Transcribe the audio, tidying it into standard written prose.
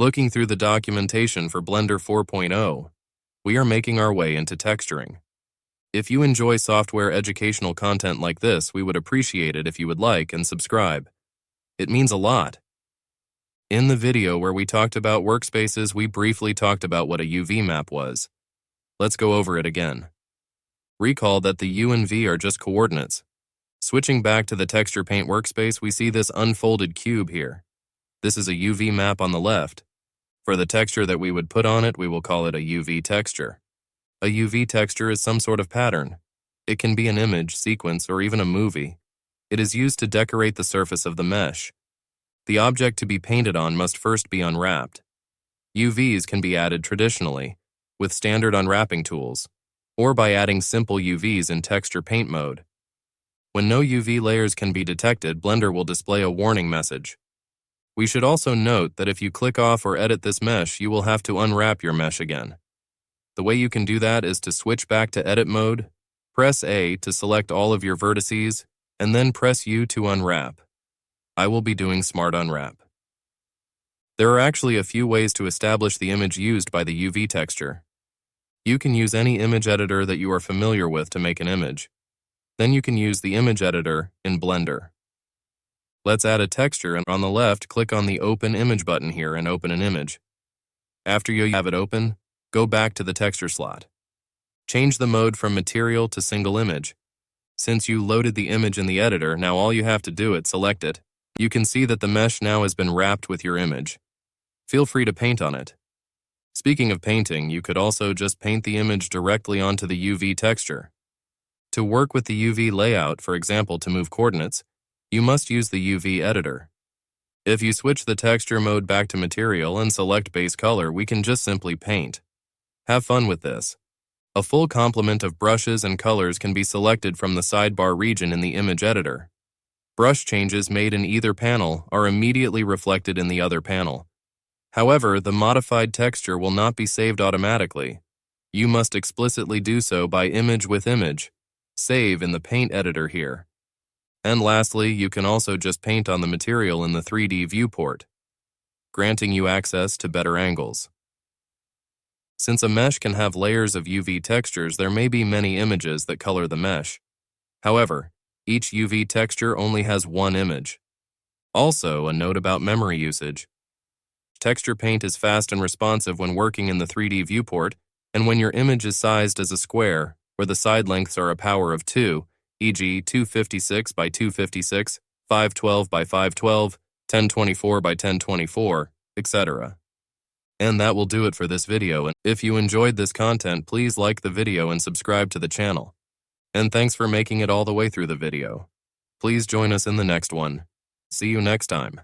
Looking through the documentation for Blender 4.0, we are making our way into texturing. If you enjoy software educational content like this, we would appreciate it if you would like and subscribe. It means a lot. In the video where we talked about workspaces, we briefly talked about what a UV map was. Let's go over it again. Recall that the U and V are just coordinates. Switching back to the texture paint workspace, we see this unfolded cube here. This is a UV map on the left. For the texture that we would put on it, we will call it a UV texture. A UV texture is some sort of pattern. It can be an image, sequence, or even a movie. It is used to decorate the surface of the mesh. The object to be painted on must first be unwrapped. UVs can be added traditionally, with standard unwrapping tools, or by adding simple UVs in texture paint mode. When no UV layers can be detected, Blender will display a warning message. We should also note that if you click off or edit this mesh, you will have to unwrap your mesh again. The way you can do that is to switch back to edit mode, press A to select all of your vertices, and then press U to unwrap. I will be doing Smart Unwrap. There are actually a few ways to establish the image used by the UV texture. You can use any image editor that you are familiar with to make an image. Then you can use the image editor in Blender. Let's add a texture, and on the left, click on the Open Image button here and open an image. After you have it open, go back to the texture slot. Change the mode from material to single image. Since you loaded the image in the editor, now all you have to do is select it. You can see that the mesh now has been wrapped with your image. Feel free to paint on it. Speaking of painting, you could also just paint the image directly onto the UV texture. To work with the UV layout, for example, to move coordinates, you must use the UV editor. If you switch the texture mode back to material and select base color, we can just simply paint. Have fun with this. A full complement of brushes and colors can be selected from the sidebar region in the image editor. Brush changes made in either panel are immediately reflected in the other panel. However, the modified texture will not be saved automatically. You must explicitly do so by image with image. Save in the paint editor here. And lastly, you can also just paint on the material in the 3D viewport, granting you access to better angles. Since a mesh can have layers of UV textures, there may be many images that color the mesh. However, each UV texture only has one image. Also, a note about memory usage. Texture paint is fast and responsive when working in the 3D viewport, and when your image is sized as a square, where the side lengths are a power of 2, e.g. 256 by 256, 512 by 512, 1024 by 1024, etc. And that will do it for this video, and if you enjoyed this content, please like the video and subscribe to the channel. And thanks for making it all the way through the video. Please join us in the next one. See you next time.